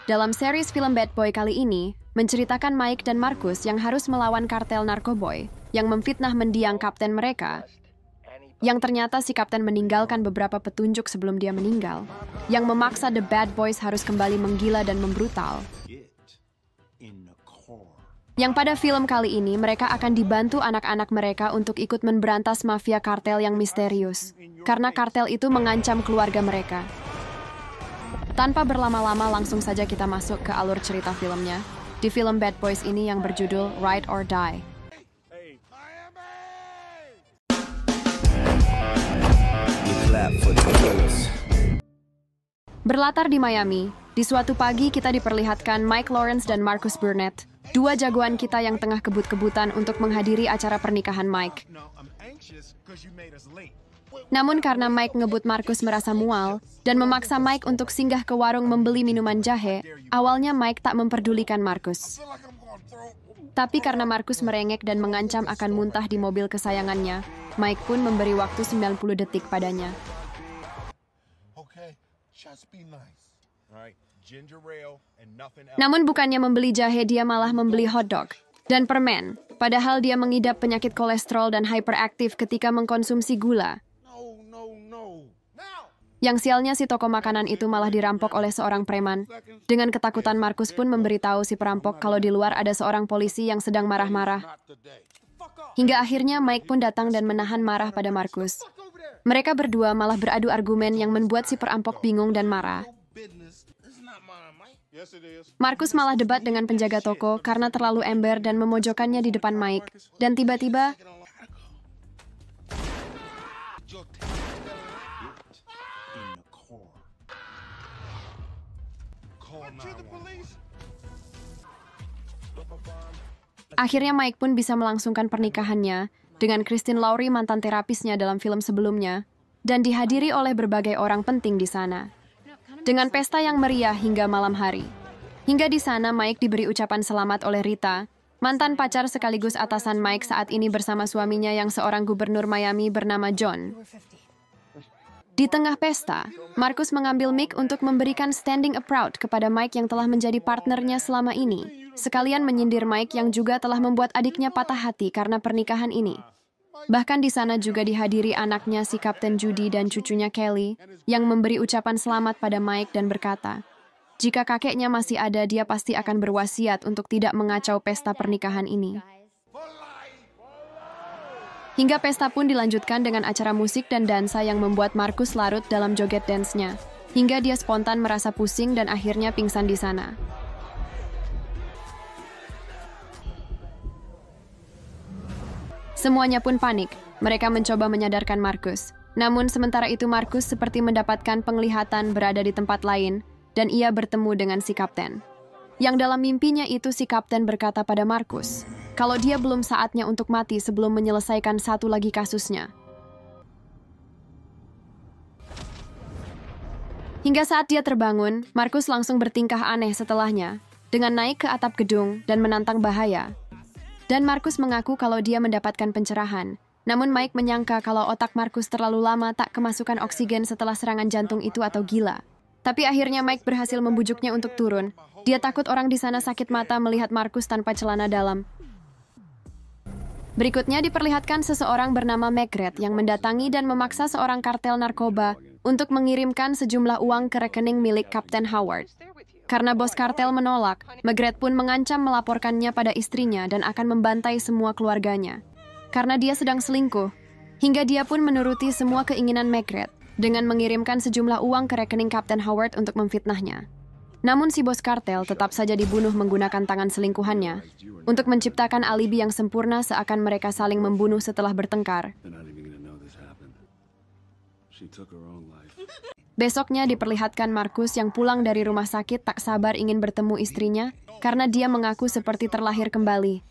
Dalam series film Bad Boy kali ini, menceritakan Mike dan Marcus yang harus melawan kartel Narkoboy yang memfitnah mendiang kapten mereka, yang ternyata si kapten meninggalkan beberapa petunjuk sebelum dia meninggal, yang memaksa The Bad Boys harus kembali menggila dan membrutal. Yang pada film kali ini mereka akan dibantu anak-anak mereka untuk ikut memberantas mafia kartel yang misterius, karena kartel itu mengancam keluarga mereka. Tanpa berlama-lama langsung saja kita masuk ke alur cerita filmnya, di film Bad Boys ini yang berjudul Ride or Die. Berlatar di Miami, di suatu pagi kita diperlihatkan Mike Lawrence dan Marcus Burnett, dua jagoan kita yang tengah kebut-kebutan untuk menghadiri acara pernikahan Mike. Namun karena Mike ngebut, Marcus merasa mual dan memaksa Mike untuk singgah ke warung membeli minuman jahe. Awalnya Mike tak memperdulikan Marcus. Tapi karena Marcus merengek dan mengancam akan muntah di mobil kesayangannya, Mike pun memberi waktu 90 detik padanya. Namun bukannya membeli jahe, dia malah membeli hotdog dan permen, padahal dia mengidap penyakit kolesterol dan hyperaktif ketika mengkonsumsi gula. Yang sialnya si toko makanan itu malah dirampok oleh seorang preman. Dengan ketakutan, Marcus pun memberitahu si perampok kalau di luar ada seorang polisi yang sedang marah-marah. Hingga akhirnya Mike pun datang dan menahan marah pada Marcus. Mereka berdua malah beradu argumen yang membuat si perampok bingung dan marah. Marcus malah debat dengan penjaga toko karena terlalu ember dan memojokkannya di depan Mike. Dan tiba-tiba akhirnya Mike pun bisa melangsungkan pernikahannya dengan Christine Lawry, mantan terapisnya dalam film sebelumnya, dan dihadiri oleh berbagai orang penting di sana. Dengan pesta yang meriah hingga malam hari. Hingga di sana Mike diberi ucapan selamat oleh Rita, mantan pacar sekaligus atasan Mike saat ini bersama suaminya yang seorang gubernur Miami bernama John. Di tengah pesta, Marcus mengambil mic untuk memberikan standing applaud kepada Mike yang telah menjadi partnernya selama ini, sekalian menyindir Mike yang juga telah membuat adiknya patah hati karena pernikahan ini. Bahkan di sana juga dihadiri anaknya si Kapten Judy dan cucunya Kelly, yang memberi ucapan selamat pada Mike dan berkata, jika kakeknya masih ada, dia pasti akan berwasiat untuk tidak mengacau pesta pernikahan ini. Hingga pesta pun dilanjutkan dengan acara musik dan dansa yang membuat Marcus larut dalam joget dance-nya, hingga dia spontan merasa pusing dan akhirnya pingsan di sana. Semuanya pun panik. Mereka mencoba menyadarkan Marcus. Namun sementara itu Marcus seperti mendapatkan penglihatan berada di tempat lain, dan ia bertemu dengan si kapten. Yang dalam mimpinya itu si kapten berkata pada Marcus, kalau dia belum saatnya untuk mati sebelum menyelesaikan satu lagi kasusnya. Hingga saat dia terbangun, Marcus langsung bertingkah aneh setelahnya, dengan naik ke atap gedung dan menantang bahaya. Dan Marcus mengaku kalau dia mendapatkan pencerahan. Namun Mike menyangka kalau otak Marcus terlalu lama tak kemasukan oksigen setelah serangan jantung itu atau gila. Tapi akhirnya Mike berhasil membujuknya untuk turun. Dia takut orang di sana sakit mata melihat Marcus tanpa celana dalam. Berikutnya diperlihatkan seseorang bernama Megret yang mendatangi dan memaksa seorang kartel narkoba untuk mengirimkan sejumlah uang ke rekening milik Kapten Howard. Karena bos kartel menolak, Megret pun mengancam melaporkannya pada istrinya dan akan membantai semua keluarganya. Karena dia sedang selingkuh, hingga dia pun menuruti semua keinginan Megret dengan mengirimkan sejumlah uang ke rekening Kapten Howard untuk memfitnahnya. Namun si bos kartel tetap saja dibunuh menggunakan tangan selingkuhannya untuk menciptakan alibi yang sempurna seakan mereka saling membunuh setelah bertengkar. Besoknya diperlihatkan Marcus yang pulang dari rumah sakit tak sabar ingin bertemu istrinya karena dia mengaku seperti terlahir kembali.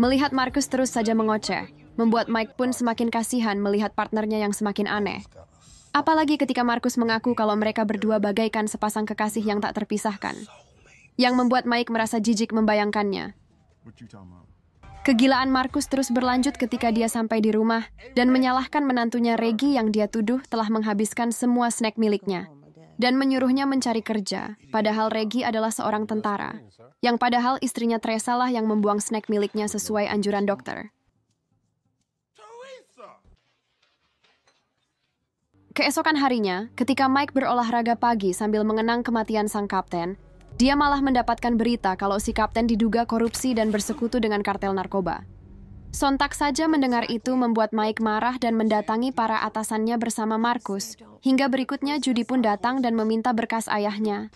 Melihat Marcus terus saja mengoceh, membuat Mike pun semakin kasihan melihat partnernya yang semakin aneh. Apalagi ketika Marcus mengaku kalau mereka berdua bagaikan sepasang kekasih yang tak terpisahkan. Yang membuat Mike merasa jijik membayangkannya. Kegilaan Marcus terus berlanjut ketika dia sampai di rumah dan menyalahkan menantunya Reggie yang dia tuduh telah menghabiskan semua snack miliknya. dan menyuruhnya mencari kerja, padahal Reggie adalah seorang tentara, yang padahal istrinya Teresa lah yang membuang snack miliknya sesuai anjuran dokter. Keesokan harinya, ketika Mike berolahraga pagi sambil mengenang kematian sang kapten, dia malah mendapatkan berita kalau si kapten diduga korupsi dan bersekutu dengan kartel narkoba. Sontak saja mendengar itu membuat Mike marah dan mendatangi para atasannya bersama Marcus. Hingga berikutnya Judy pun datang dan meminta berkas ayahnya.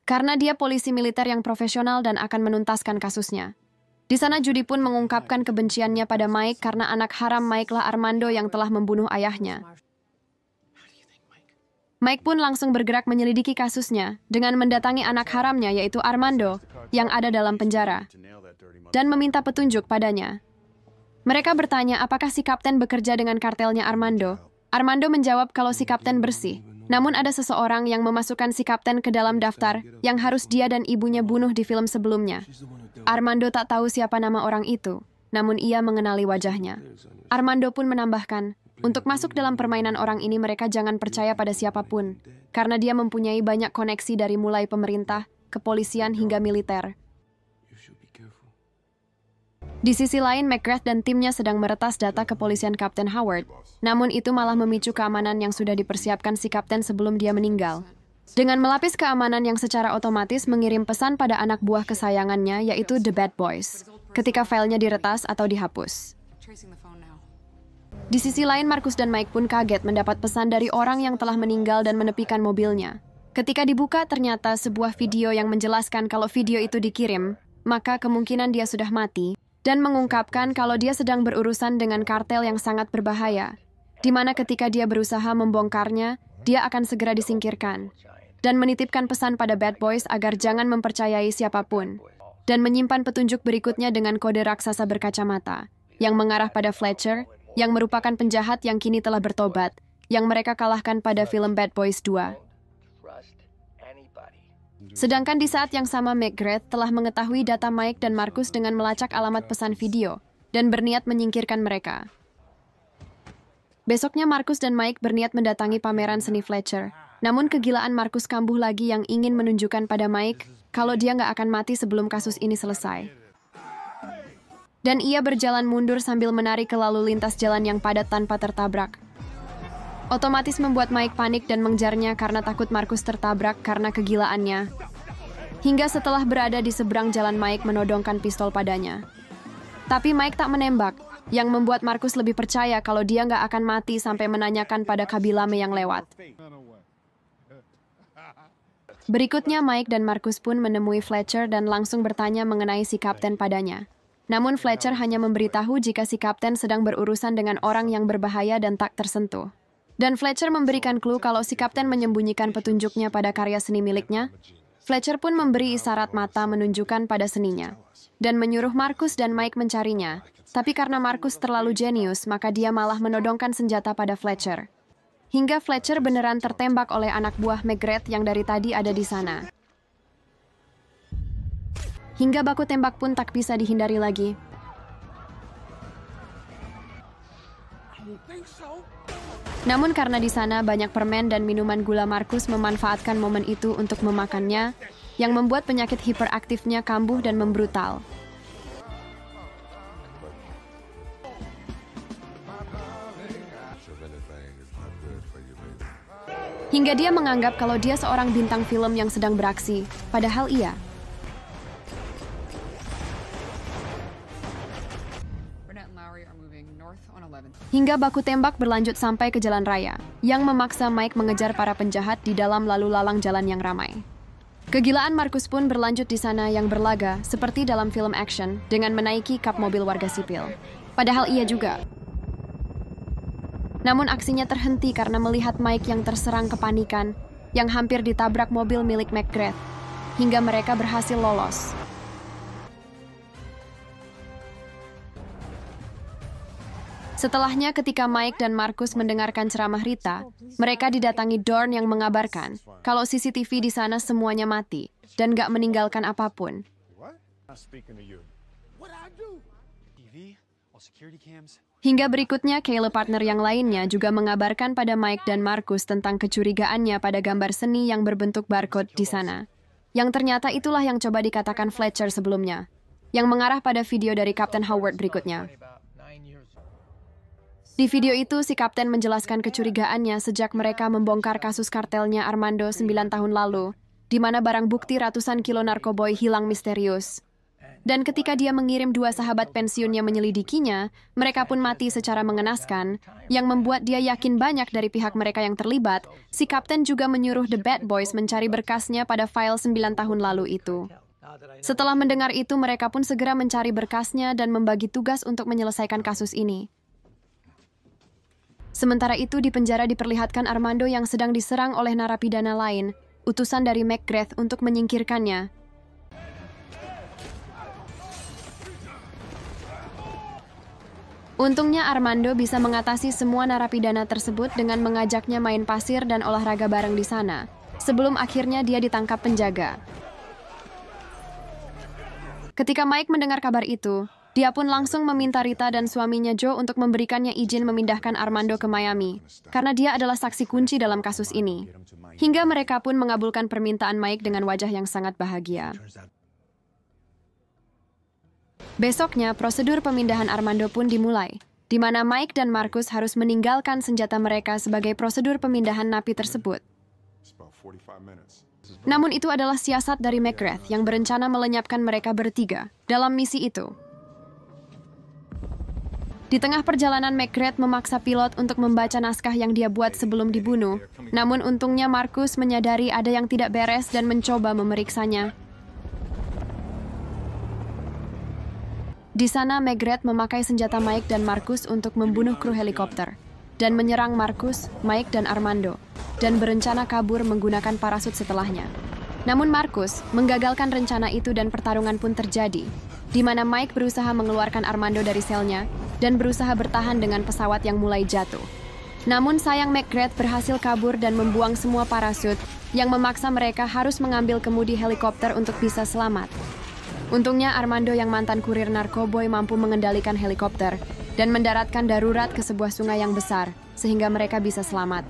Karena dia polisi militer yang profesional dan akan menuntaskan kasusnya. Di sana Judy pun mengungkapkan kebenciannya pada Mike karena anak haram Mike lah Armando yang telah membunuh ayahnya. Mike pun langsung bergerak menyelidiki kasusnya dengan mendatangi anak haramnya yaitu Armando yang ada dalam penjara dan meminta petunjuk padanya. Mereka bertanya apakah si kapten bekerja dengan kartelnya Armando. Armando menjawab kalau si kapten bersih. Namun ada seseorang yang memasukkan si kapten ke dalam daftar yang harus dia dan ibunya bunuh di film sebelumnya. Armando tak tahu siapa nama orang itu, namun ia mengenali wajahnya. Armando pun menambahkan, untuk masuk dalam permainan orang ini mereka jangan percaya pada siapapun, karena dia mempunyai banyak koneksi dari mulai pemerintah, kepolisian hingga militer. Di sisi lain, McGrath dan timnya sedang meretas data kepolisian Kapten Howard, namun itu malah memicu keamanan yang sudah dipersiapkan si kapten sebelum dia meninggal. Dengan melapis keamanan yang secara otomatis mengirim pesan pada anak buah kesayangannya, yaitu The Bad Boys, ketika filenya diretas atau dihapus. Di sisi lain, Marcus dan Mike pun kaget mendapat pesan dari orang yang telah meninggal dan menepikan mobilnya. Ketika dibuka, ternyata sebuah video yang menjelaskan kalau video itu dikirim, maka kemungkinan dia sudah mati, dan mengungkapkan kalau dia sedang berurusan dengan kartel yang sangat berbahaya, di mana ketika dia berusaha membongkarnya, dia akan segera disingkirkan, dan menitipkan pesan pada Bad Boys agar jangan mempercayai siapapun, dan menyimpan petunjuk berikutnya dengan kode raksasa berkacamata, yang mengarah pada Fletcher, yang merupakan penjahat yang kini telah bertobat, yang mereka kalahkan pada film Bad Boys 2. Sedangkan di saat yang sama McGrath telah mengetahui data Mike dan Marcus dengan melacak alamat pesan video dan berniat menyingkirkan mereka. Besoknya Marcus dan Mike berniat mendatangi pameran seni Fletcher. Namun kegilaan Marcus kambuh lagi yang ingin menunjukkan pada Mike kalau dia nggak akan mati sebelum kasus ini selesai. Dan ia berjalan mundur sambil menari ke lalu lintas jalan yang padat tanpa tertabrak. Otomatis membuat Mike panik dan mengejarnya karena takut Marcus tertabrak karena kegilaannya. Hingga setelah berada di seberang jalan Mike menodongkan pistol padanya. Tapi Mike tak menembak, yang membuat Marcus lebih percaya kalau dia nggak akan mati sampai menanyakan pada Kabilame yang lewat. Berikutnya Mike dan Marcus pun menemui Fletcher dan langsung bertanya mengenai si kapten padanya. Namun Fletcher hanya memberitahu jika si kapten sedang berurusan dengan orang yang berbahaya dan tak tersentuh. Dan Fletcher memberikan clue kalau si kapten menyembunyikan petunjuknya pada karya seni miliknya. Fletcher pun memberi isyarat mata menunjukkan pada seninya, dan menyuruh Marcus dan Mike mencarinya. Tapi karena Marcus terlalu jenius, maka dia malah menodongkan senjata pada Fletcher. Hingga Fletcher beneran tertembak oleh anak buah McGrath yang dari tadi ada di sana. Hingga baku tembak pun tak bisa dihindari lagi. Namun karena di sana banyak permen dan minuman gula, Marcus memanfaatkan momen itu untuk memakannya, yang membuat penyakit hiperaktifnya kambuh dan membrutal. Hingga dia menganggap kalau dia seorang bintang film yang sedang beraksi, padahal ia. Hingga baku tembak berlanjut sampai ke jalan raya, yang memaksa Mike mengejar para penjahat di dalam lalu lalang jalan yang ramai. Kegilaan Marcus pun berlanjut di sana yang berlaga seperti dalam film action dengan menaiki kap mobil warga sipil. Padahal ia juga. Namun aksinya terhenti karena melihat Mike yang terserang kepanikan, yang hampir ditabrak mobil milik McGrath, hingga mereka berhasil lolos. Setelahnya ketika Mike dan Marcus mendengarkan ceramah Rita, mereka didatangi Dorn yang mengabarkan kalau CCTV di sana semuanya mati dan gak meninggalkan apapun. Hingga berikutnya, Caleb partner yang lainnya juga mengabarkan pada Mike dan Marcus tentang kecurigaannya pada gambar seni yang berbentuk barcode di sana. Yang ternyata itulah yang coba dikatakan Fletcher sebelumnya, yang mengarah pada video dari Kapten Howard berikutnya. Di video itu, si Kapten menjelaskan kecurigaannya sejak mereka membongkar kasus kartelnya Armando 9 tahun lalu, di mana barang bukti ratusan kilo narkoboy hilang misterius. Dan ketika dia mengirim 2 sahabat pensiunnya menyelidikinya, mereka pun mati secara mengenaskan, yang membuat dia yakin banyak dari pihak mereka yang terlibat. Si Kapten juga menyuruh The Bad Boys mencari berkasnya pada file 9 tahun lalu itu. Setelah mendengar itu, mereka pun segera mencari berkasnya dan membagi tugas untuk menyelesaikan kasus ini. Sementara itu, di penjara diperlihatkan Armando yang sedang diserang oleh narapidana lain, utusan dari McGrath untuk menyingkirkannya. Untungnya Armando bisa mengatasi semua narapidana tersebut dengan mengajaknya main pasir dan olahraga bareng di sana, sebelum akhirnya dia ditangkap penjaga. Ketika Mike mendengar kabar itu, dia pun langsung meminta Rita dan suaminya Joe untuk memberikannya izin memindahkan Armando ke Miami, karena dia adalah saksi kunci dalam kasus ini. Hingga mereka pun mengabulkan permintaan Mike dengan wajah yang sangat bahagia. Besoknya, prosedur pemindahan Armando pun dimulai, di mana Mike dan Marcus harus meninggalkan senjata mereka sebagai prosedur pemindahan napi tersebut. Namun itu adalah siasat dari McGrath yang berencana melenyapkan mereka bertiga dalam misi itu. Di tengah perjalanan, McGrath memaksa pilot untuk membaca naskah yang dia buat sebelum dibunuh. Namun untungnya Marcus menyadari ada yang tidak beres dan mencoba memeriksanya. Di sana, McGrath memakai senjata Mike dan Marcus untuk membunuh kru helikopter dan menyerang Marcus, Mike, dan Armando, dan berencana kabur menggunakan parasut setelahnya. Namun Marcus menggagalkan rencana itu dan pertarungan pun terjadi, di mana Mike berusaha mengeluarkan Armando dari selnya dan berusaha bertahan dengan pesawat yang mulai jatuh. Namun sayang, McGrath berhasil kabur dan membuang semua parasut yang memaksa mereka harus mengambil kemudi helikopter untuk bisa selamat. Untungnya Armando yang mantan kurir narkoboy mampu mengendalikan helikopter dan mendaratkan darurat ke sebuah sungai yang besar, sehingga mereka bisa selamat.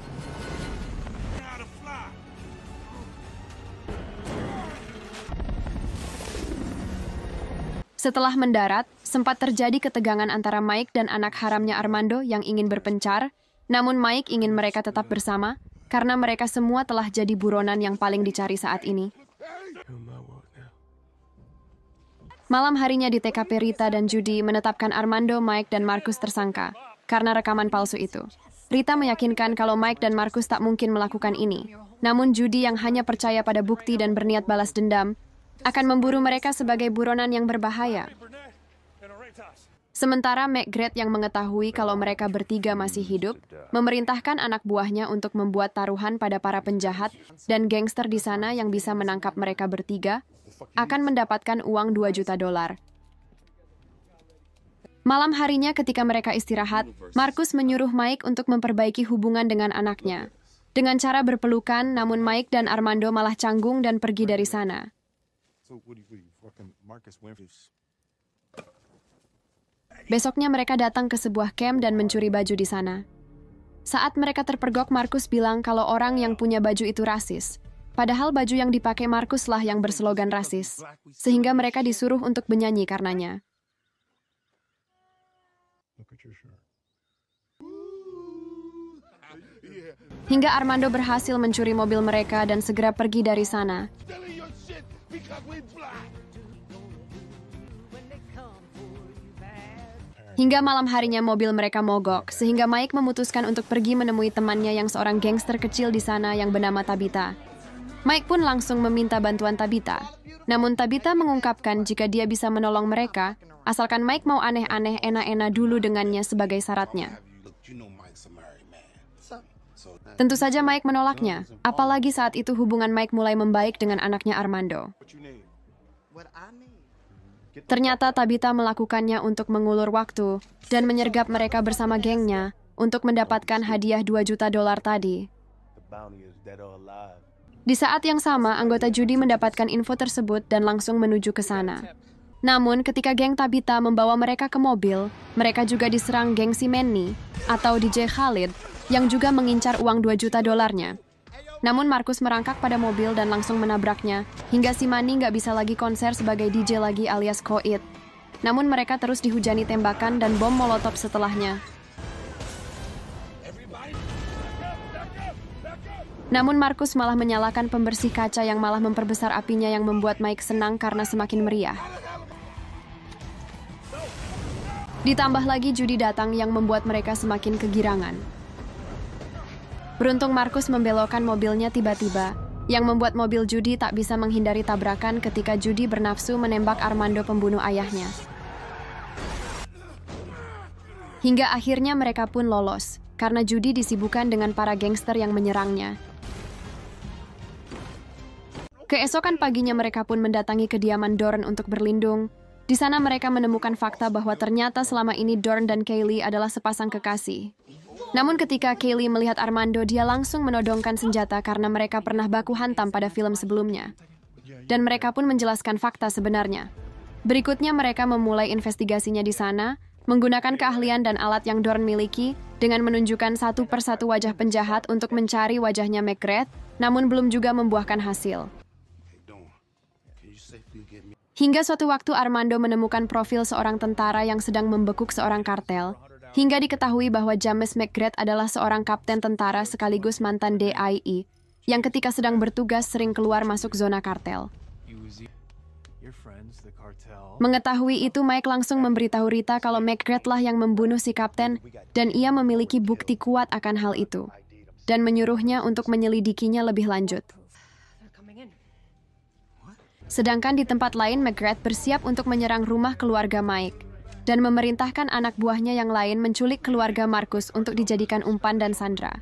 Setelah mendarat, sempat terjadi ketegangan antara Mike dan anak haramnya Armando yang ingin berpencar, namun Mike ingin mereka tetap bersama, karena mereka semua telah jadi buronan yang paling dicari saat ini. Malam harinya di TKP, Rita dan Judy menetapkan Armando, Mike, dan Marcus tersangka karena rekaman palsu itu. Rita meyakinkan kalau Mike dan Marcus tak mungkin melakukan ini. Namun Judy yang hanya percaya pada bukti dan berniat balas dendam akan memburu mereka sebagai buronan yang berbahaya. Sementara McGrath yang mengetahui kalau mereka bertiga masih hidup, memerintahkan anak buahnya untuk membuat taruhan pada para penjahat dan gangster di sana yang bisa menangkap mereka bertiga, akan mendapatkan uang $2 juta. Malam harinya ketika mereka istirahat, Marcus menyuruh Mike untuk memperbaiki hubungan dengan anaknya. Dengan cara berpelukan, namun Mike dan Armando malah canggung dan pergi dari sana. Besoknya mereka datang ke sebuah camp dan mencuri baju di sana. Saat mereka terpergok, Marcus bilang kalau orang yang punya baju itu rasis. Padahal baju yang dipakai Marcus lah yang berslogan rasis, sehingga mereka disuruh untuk bernyanyi karenanya. Hingga Armando berhasil mencuri mobil mereka dan segera pergi dari sana. Hingga malam harinya mobil mereka mogok, sehingga Mike memutuskan untuk pergi menemui temannya yang seorang gangster kecil di sana yang bernama Tabitha. Mike pun langsung meminta bantuan Tabitha. Namun Tabitha mengungkapkan jika dia bisa menolong mereka, asalkan Mike mau aneh-aneh enak-enak dulu dengannya sebagai syaratnya. Tentu saja Mike menolaknya, apalagi saat itu hubungan Mike mulai membaik dengan anaknya Armando. Ternyata Tabitha melakukannya untuk mengulur waktu dan menyergap mereka bersama gengnya untuk mendapatkan hadiah $2 juta tadi. Di saat yang sama, anggota Judy mendapatkan info tersebut dan langsung menuju ke sana. Namun, ketika geng Tabitha membawa mereka ke mobil, mereka juga diserang geng si Manny, atau DJ Khalid, yang juga mengincar uang 2 juta dolarnya. Namun Markus merangkak pada mobil dan langsung menabraknya, hingga si Manny nggak bisa lagi konser sebagai DJ lagi alias Koit. Namun mereka terus dihujani tembakan dan bom molotov setelahnya. Namun Markus malah menyalakan pembersih kaca yang malah memperbesar apinya yang membuat Mike senang karena semakin meriah. Ditambah lagi Judy datang yang membuat mereka semakin kegirangan. Beruntung Markus membelokkan mobilnya tiba-tiba, yang membuat mobil Judy tak bisa menghindari tabrakan ketika Judy bernafsu menembak Armando pembunuh ayahnya. Hingga akhirnya mereka pun lolos, karena Judy disibukkan dengan para gangster yang menyerangnya. Keesokan paginya mereka pun mendatangi kediaman Dorn untuk berlindung. Di sana mereka menemukan fakta bahwa ternyata selama ini Dorn dan Kaylee adalah sepasang kekasih. Namun ketika Kaylee melihat Armando, dia langsung menodongkan senjata karena mereka pernah baku hantam pada film sebelumnya. Dan mereka pun menjelaskan fakta sebenarnya. Berikutnya mereka memulai investigasinya di sana, menggunakan keahlian dan alat yang Dorn miliki, dengan menunjukkan satu persatu wajah penjahat untuk mencari wajahnya McGrath, namun belum juga membuahkan hasil. Hingga suatu waktu Armando menemukan profil seorang tentara yang sedang membekuk seorang kartel, hingga diketahui bahwa James McGrath adalah seorang kapten tentara sekaligus mantan DIE, yang ketika sedang bertugas sering keluar masuk zona kartel. Mengetahui itu, Mike langsung memberitahu Rita kalau McGrath lah yang membunuh si kapten, dan ia memiliki bukti kuat akan hal itu, dan menyuruhnya untuk menyelidikinya lebih lanjut. Sedangkan di tempat lain, McGrath bersiap untuk menyerang rumah keluarga Mike dan memerintahkan anak buahnya yang lain menculik keluarga Markus untuk dijadikan umpan dan sandera.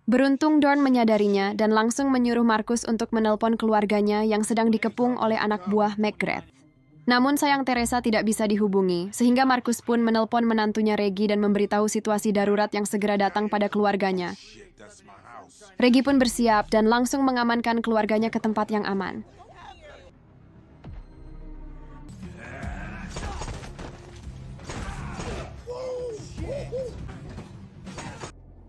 Beruntung Dorn menyadarinya dan langsung menyuruh Markus untuk menelpon keluarganya yang sedang dikepung oleh anak buah McGrath. Namun sayang Teresa tidak bisa dihubungi, sehingga Markus pun menelpon menantunya Reggie dan memberitahu situasi darurat yang segera datang pada keluarganya. Reggie pun bersiap dan langsung mengamankan keluarganya ke tempat yang aman.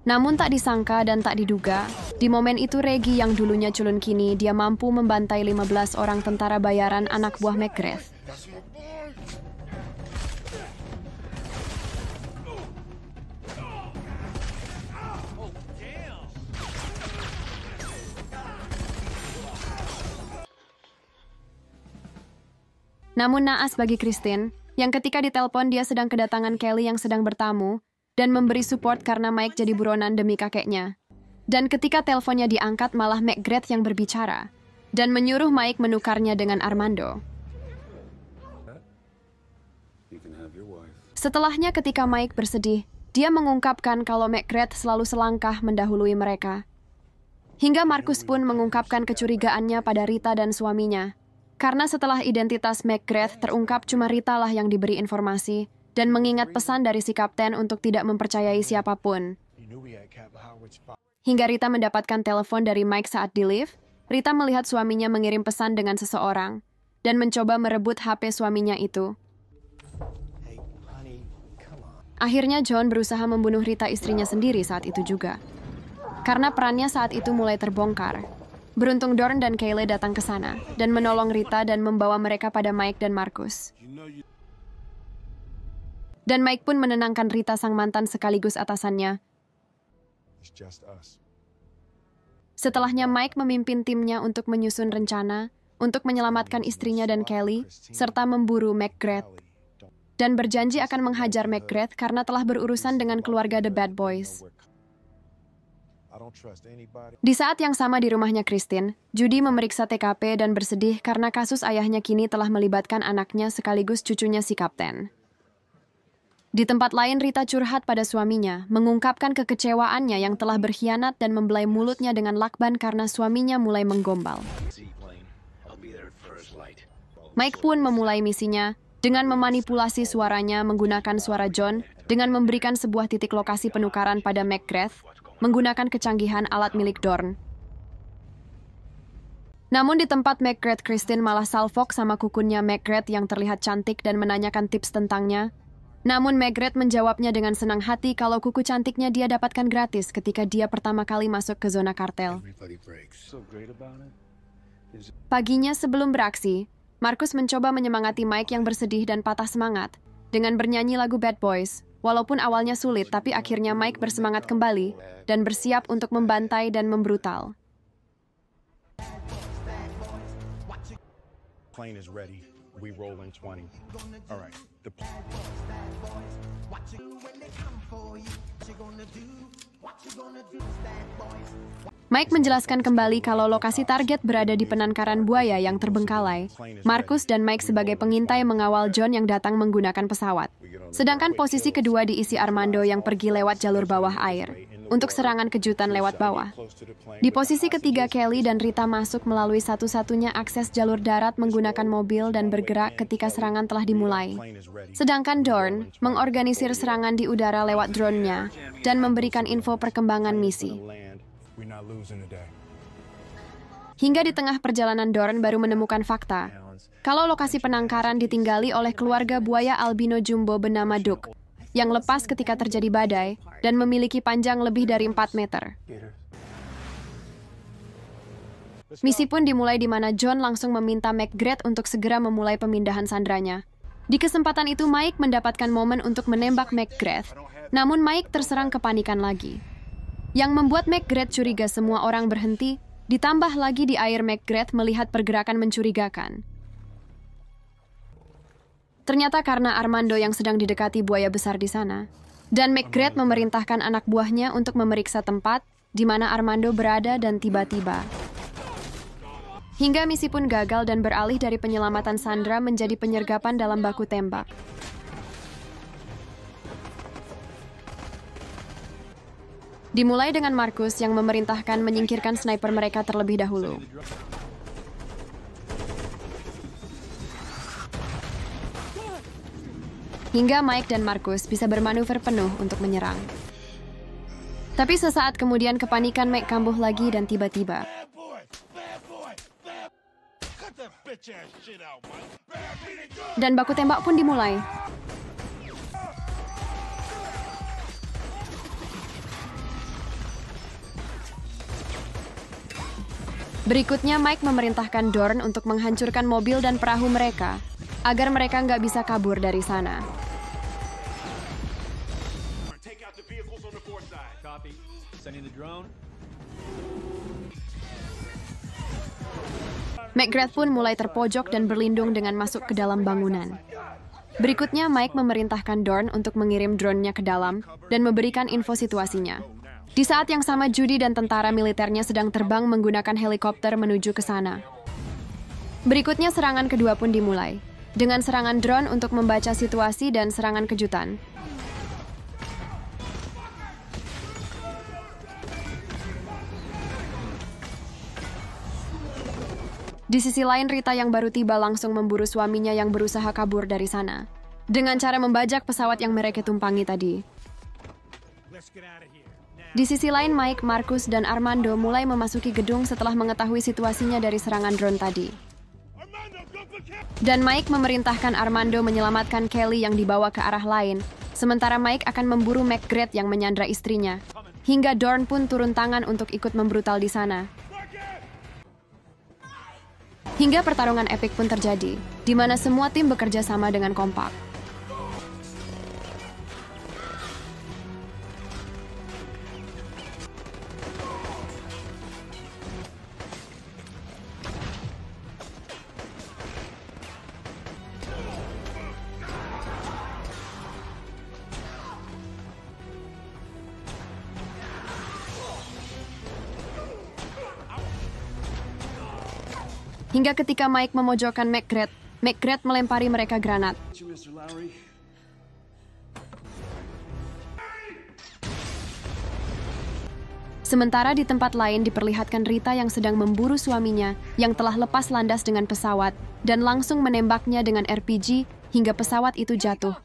Namun tak disangka dan tak diduga, di momen itu Reggie yang dulunya culun kini dia mampu membantai 15 orang tentara bayaran anak buah McGrath. Namun naas bagi Christine, yang ketika ditelepon dia sedang kedatangan Kelly yang sedang bertamu, dan memberi support karena Mike jadi buronan demi kakeknya. Dan ketika teleponnya diangkat malah McGrath yang berbicara, dan menyuruh Mike menukarnya dengan Armando. Setelahnya ketika Mike bersedih, dia mengungkapkan kalau McGrath selalu selangkah mendahului mereka. Hingga Markus pun mengungkapkan kecurigaannya pada Rita dan suaminya. Karena setelah identitas McGrath terungkap, cuma Rita lah yang diberi informasi dan mengingat pesan dari si kapten untuk tidak mempercayai siapapun. Hingga Rita mendapatkan telepon dari Mike saat di lift, Rita melihat suaminya mengirim pesan dengan seseorang dan mencoba merebut HP suaminya itu. Akhirnya John berusaha membunuh Rita istrinya sendiri saat itu juga. Karena perannya saat itu mulai terbongkar. Beruntung Dorn dan Kaylee datang ke sana dan menolong Rita dan membawa mereka pada Mike dan Markus. Dan Mike pun menenangkan Rita sang mantan sekaligus atasannya. Setelahnya Mike memimpin timnya untuk menyusun rencana untuk menyelamatkan istrinya dan Kelly serta memburu McGrath. Dan berjanji akan menghajar McGrath karena telah berurusan dengan keluarga The Bad Boys. Di saat yang sama di rumahnya Christine, Judy memeriksa TKP dan bersedih karena kasus ayahnya kini telah melibatkan anaknya sekaligus cucunya si kapten. Di tempat lain Rita curhat pada suaminya, mengungkapkan kekecewaannya yang telah berkhianat dan membelai mulutnya dengan lakban karena suaminya mulai menggombal. Mike pun memulai misinya dengan memanipulasi suaranya menggunakan suara John dengan memberikan sebuah titik lokasi penukaran pada McGrath menggunakan kecanggihan alat milik Dorn. Namun di tempat McGrath, Christine malah salfok sama kukunnya McGrath yang terlihat cantik dan menanyakan tips tentangnya. Namun McGrath menjawabnya dengan senang hati kalau kuku cantiknya dia dapatkan gratis ketika dia pertama kali masuk ke zona kartel. Paginya sebelum beraksi, Marcus mencoba menyemangati Mike yang bersedih dan patah semangat dengan bernyanyi lagu Bad Boys. Walaupun awalnya sulit, tapi akhirnya Mike bersemangat kembali dan bersiap untuk membantai dan membrutal. Plane is ready. We roll in 20. All right. Mike menjelaskan kembali kalau lokasi target berada di penangkaran buaya yang terbengkalai. Marcus dan Mike sebagai pengintai mengawal John yang datang menggunakan pesawat. Sedangkan posisi kedua diisi Armando yang pergi lewat jalur bawah air untuk serangan kejutan lewat bawah. Di posisi ketiga, Kelly dan Rita masuk melalui satu-satunya akses jalur darat menggunakan mobil dan bergerak ketika serangan telah dimulai. Sedangkan Dorn mengorganisir serangan di udara lewat drone-nya dan memberikan info perkembangan misi. Hingga di tengah perjalanan, Dorn baru menemukan fakta kalau lokasi penangkaran ditinggali oleh keluarga buaya albino jumbo bernama Duke yang lepas ketika terjadi badai dan memiliki panjang lebih dari 4 meter. Misi pun dimulai di mana John langsung meminta McGrath untuk segera memulai pemindahan sandranya. Di kesempatan itu, Mike mendapatkan momen untuk menembak McGrath, namun Mike terserang kepanikan lagi. Yang membuat McGrath curiga semua orang berhenti, ditambah lagi di air McGrath melihat pergerakan mencurigakan. Ternyata karena Armando yang sedang didekati buaya besar di sana. Dan McGrath memerintahkan anak buahnya untuk memeriksa tempat di mana Armando berada dan tiba-tiba. Hingga misi pun gagal dan beralih dari penyelamatan Sandra menjadi penyergapan dalam baku tembak. Dimulai dengan Marcus yang memerintahkan menyingkirkan sniper mereka terlebih dahulu. Hingga Mike dan Marcus bisa bermanuver penuh untuk menyerang. Tapi sesaat kemudian kepanikan Mike kambuh lagi dan tiba-tiba dan baku tembak pun dimulai. Berikutnya Mike memerintahkan Dorn untuk menghancurkan mobil dan perahu mereka agar mereka nggak bisa kabur dari sana. McGrath pun mulai terpojok dan berlindung dengan masuk ke dalam bangunan. Berikutnya, Mike memerintahkan Dorn untuk mengirim drone-nya ke dalam dan memberikan info situasinya. Di saat yang sama, Judy dan tentara militernya sedang terbang menggunakan helikopter menuju ke sana. Berikutnya, serangan kedua pun dimulai, dengan serangan drone untuk membaca situasi dan serangan kejutan. Di sisi lain, Rita yang baru tiba langsung memburu suaminya yang berusaha kabur dari sana, dengan cara membajak pesawat yang mereka tumpangi tadi. Di sisi lain, Mike, Marcus, dan Armando mulai memasuki gedung setelah mengetahui situasinya dari serangan drone tadi. Dan Mike memerintahkan Armando menyelamatkan Kelly yang dibawa ke arah lain, sementara Mike akan memburu McGrath yang menyandra istrinya. Hingga Dorn pun turun tangan untuk ikut membrutal di sana. Hingga pertarungan epik pun terjadi, di mana semua tim bekerja sama dengan kompak. Hingga ketika Mike memojokkan McGrath melempari mereka granat. Sementara di tempat lain diperlihatkan Rita yang sedang memburu suaminya yang telah lepas landas dengan pesawat dan langsung menembaknya dengan RPG hingga pesawat itu jatuh.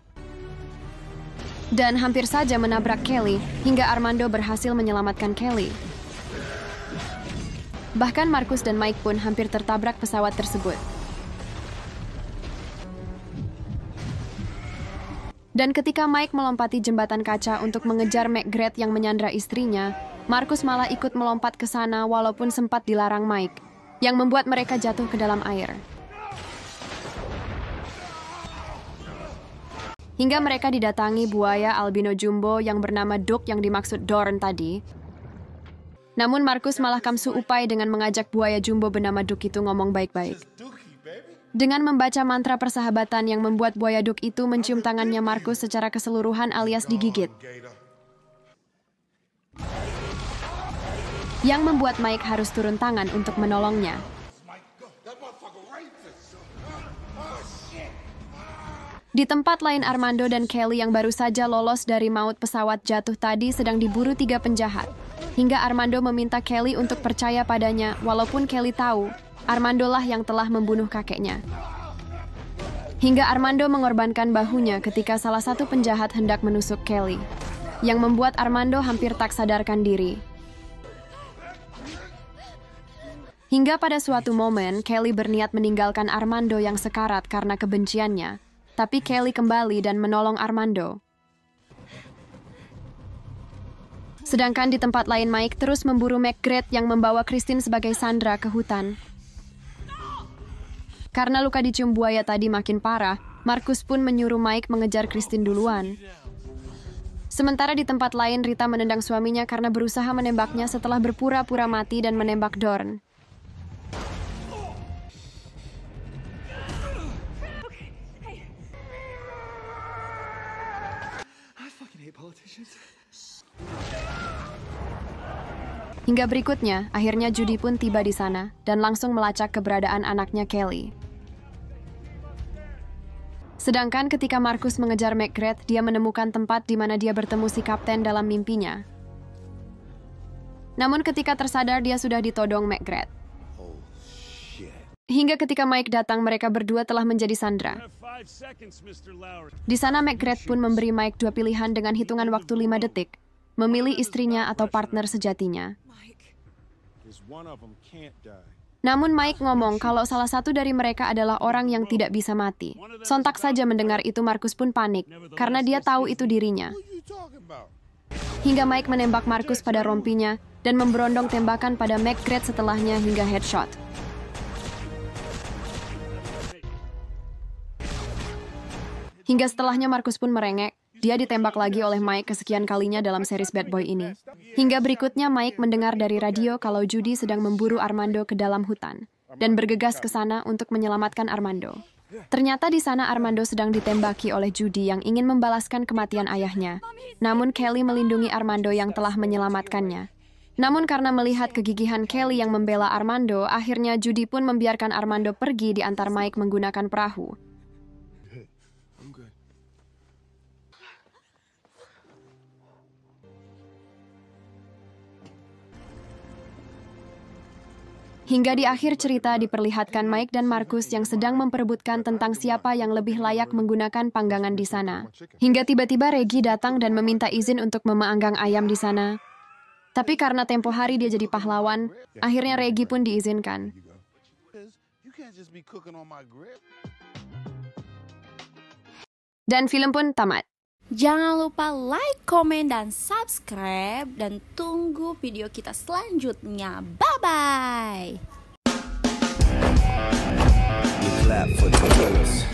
Dan hampir saja menabrak Kelly hingga Armando berhasil menyelamatkan Kelly. Bahkan Marcus dan Mike pun hampir tertabrak pesawat tersebut. Dan ketika Mike melompati jembatan kaca untuk mengejar McGrath yang menyandra istrinya, Marcus malah ikut melompat ke sana walaupun sempat dilarang Mike, yang membuat mereka jatuh ke dalam air. Hingga mereka didatangi buaya albino jumbo yang bernama Duck yang dimaksud Dorn tadi. Namun Marcus malah kamsu upai dengan mengajak buaya jumbo bernama Duck itu ngomong baik-baik. Dengan membaca mantra persahabatan yang membuat buaya Duck itu mencium tangannya Marcus secara keseluruhan alias digigit. Yang membuat Mike harus turun tangan untuk menolongnya. Di tempat lain Armando dan Kelly yang baru saja lolos dari maut pesawat jatuh tadi sedang diburu 3 penjahat. Hingga Armando meminta Kelly untuk percaya padanya walaupun Kelly tahu Armando lah yang telah membunuh kakeknya. Hingga Armando mengorbankan bahunya ketika salah satu penjahat hendak menusuk Kelly, yang membuat Armando hampir tak sadarkan diri. Hingga pada suatu momen, Kelly berniat meninggalkan Armando yang sekarat karena kebenciannya, tapi Kelly kembali dan menolong Armando. Sedangkan di tempat lain Mike terus memburu McGrath yang membawa Christine sebagai sandera ke hutan. Karena luka dicium buaya tadi makin parah, Marcus pun menyuruh Mike mengejar Christine duluan. Sementara di tempat lain, Rita menendang suaminya karena berusaha menembaknya setelah berpura-pura mati dan menembak Dorn. Hingga berikutnya, akhirnya Judy pun tiba di sana dan langsung melacak keberadaan anaknya Kelly. Sedangkan ketika Marcus mengejar McGrath, dia menemukan tempat di mana dia bertemu si kapten dalam mimpinya. Namun ketika tersadar, dia sudah ditodong McGrath. Hingga ketika Mike datang, mereka berdua telah menjadi sandera. Di sana McGrath pun memberi Mike 2 pilihan dengan hitungan waktu 5 detik, memilih istrinya atau partner sejatinya. Namun Mike ngomong kalau salah satu dari mereka adalah orang yang tidak bisa mati. Sontak saja mendengar itu Marcus pun panik, karena dia tahu itu dirinya. Hingga Mike menembak Marcus pada rompinya dan memberondong tembakan pada McGrath setelahnya hingga headshot. Hingga setelahnya Marcus pun merengek, dia ditembak lagi oleh Mike kesekian kalinya dalam series Bad Boy ini. Hingga berikutnya Mike mendengar dari radio kalau Judy sedang memburu Armando ke dalam hutan dan bergegas ke sana untuk menyelamatkan Armando. Ternyata di sana Armando sedang ditembaki oleh Judy yang ingin membalaskan kematian ayahnya. Namun Kelly melindungi Armando yang telah menyelamatkannya. Namun karena melihat kegigihan Kelly yang membela Armando, akhirnya Judy pun membiarkan Armando pergi di antar Mike menggunakan perahu. Hingga di akhir cerita diperlihatkan Mike dan Marcus yang sedang memperebutkan tentang siapa yang lebih layak menggunakan panggangan di sana. Hingga tiba-tiba Reggie datang dan meminta izin untuk memanggang ayam di sana. Tapi karena tempo hari dia jadi pahlawan, akhirnya Reggie pun diizinkan. Dan film pun tamat. Jangan lupa like, komen, dan subscribe. Dan tunggu video kita selanjutnya. Bye-bye! You clap for the killers.